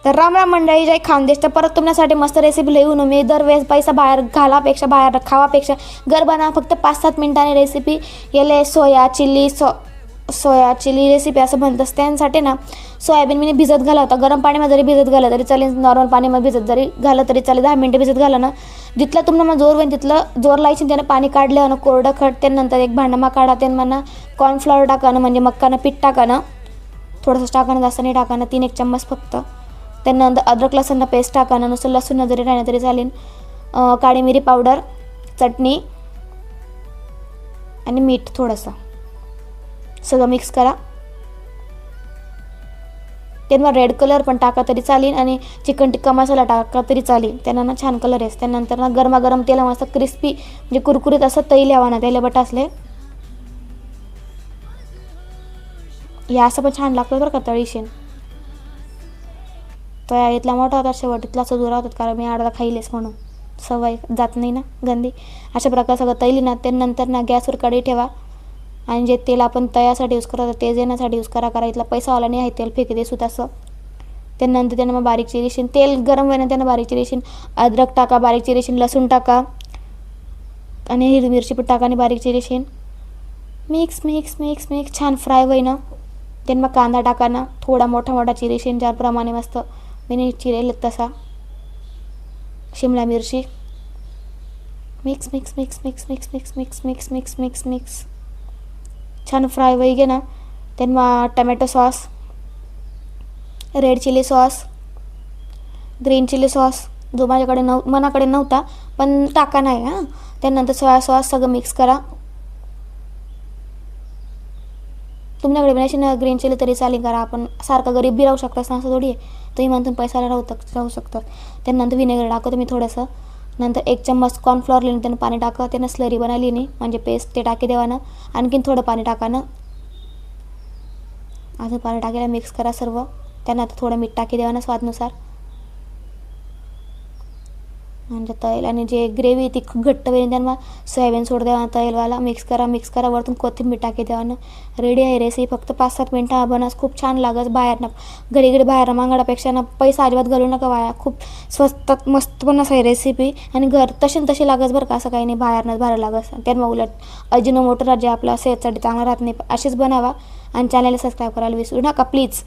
तर राम राम मंडळी, जय खानदेश. तर परत तुमच्यासाठी मस्त रेसिपी लिहून मी दरवेळेस पैसा बाहेर घालापेक्षा बाहेर खावापेक्षा घर बनवा. फक्त 5-7 मिनिटांनी रेसिपी. याले सोया चिली रेसिपी असं म्हणत असते. त्यासाठी ना सोयाबीन मी भिजत घाला होता. गरम पाण्यामध्ये जरी भिजत घाला तरी चालेल, नॉर्मल पाण्यामध्ये भिजत जरी घालं तरी चालेल. 10 मिनिटं भिजत घाला ना, जिथलं तुम्हाला जोर होईल तिथलं जोर लावायची. त्यानं पाणी काढलं ना कोरडं खट. त्यानंतर एक भांडमा काढा. त्यानं म्हणा कॉर्नफ्लॉवर टाकानं, म्हणजे मक्कानं पीठ टाकानं, थोडंसं टाकानं, जास्त नाही टाकानं, 3-1 चम्मच फक्त. त्यानंतर अद्रक लसूण पेस्ट टाकानं, नुसतं लसूण जरी राहिलं तरी चालेल. काळी मिरी पावडर, चटणी आणि मीठ थोडंसं, सगळं मिक्स करा. त्यांना रेड कलर पण टाका तरी चालेल आणि चिकन टिक्का मसाला टाका तरी चालेल. त्यांना ना छान कलर येस. त्यानंतर ना गरमागरम तेला मस्त क्रिस्पी म्हणजे कुरकुरीत असं तैल यावं ना, त्याला बट असले या असं पण छान लागतं बरं का तळीशीन. तर इथला मोठा होता शेवट, इथला दुरा होतात, कारण मी अर्धा खाईलेस म्हणून सवय जात नाही ना गंदी. अशा प्रकारे सगळं तैली ना. त्यानंतर ना गॅसवर कढई ठेवा आणि जे तेल आपण तयासाठी यूज करतो ते येण्यासाठी यूज करा. इथला पैसावाला नाही आहे तेल, फेकी दे सुद्धा असं. त्यानंतर त्यांना मग बारीक चिरीशीन तेल गरम होईना, त्यांना बारीक चिरीशीन अद्रक टाका, बारीक चिरीशीन लसूण टाका आणि हिरवी मिरची पण टाका आणि बारीक चिरीशीन मिक्स मिक्स मिक्स मिक्स छान फ्राय होईना. त्यांना मग कांदा टाका ना, थोडा मोठा चिरीशीन ज्याप्रमाणे मस्त मी चिरेल तसा. शिमला मिरची mix mix mix mix mix mix mix mix mix mix mix छान फ्राय होई गे ना. त्यांना tomato sauce, red chilli sauce, green chilli sauce जो माझ्याकडे मनाकडे नव्हता पण टाका नाही हां. त्यानंतर सोया सॉस सगळं मिक्स करा. तुमच्याकडे बनायची ना ग्रीन चिली तरी चालेल, करा. आपण सारखं गरीब बी राहू शकतो असं थोडी आहे. तुम्ही म्हणतो पैसाला राहू शकतात. त्यानंतर विनेगर टाकतो तुम्ही थोडंसं. नंतर 1 चम्मच कॉर्नफ्लॉवर लिहिणं त्यानं पाणी टाका. त्यानं स्लरी बनवली नाही म्हणजे पेस्ट ते टाकी देवानं. आणखीन थोडं पाणी टाकानं, अजून पाणी टाकायला मिक्स करा सर्व. त्यांना आता थोडं मीठ टाकी देवानं स्वादनुसार. म्हणजे तैल आणि जे ग्रेव्ही ती खूप घट्ट होईल त्यांना सोयाबीन सोड द्यावा तैलवाला. मिक्स करा वरतून कोथिंबीर टाकी देवानं. रेडी आहे रेसिपी. फक्त 5-7 मिनटं बनस. खूप छान लागस. बाहेर ना घडी बाहेर मागाडापेक्षा ना पैसा अजिबात घालू नका वाया. खूप स्वस्तात मस्त पण आहे रेसिपी आणि घर तशी लागस बरं का. असं काही नाही बाहेर लागस. त्यात उलट अजिनोमोटो जे आपला सेहतसाठी चांगला राहत नाही. असेच बनावा आणि चॅनलला सबस्क्राईब करायला विसरू नका प्लीज.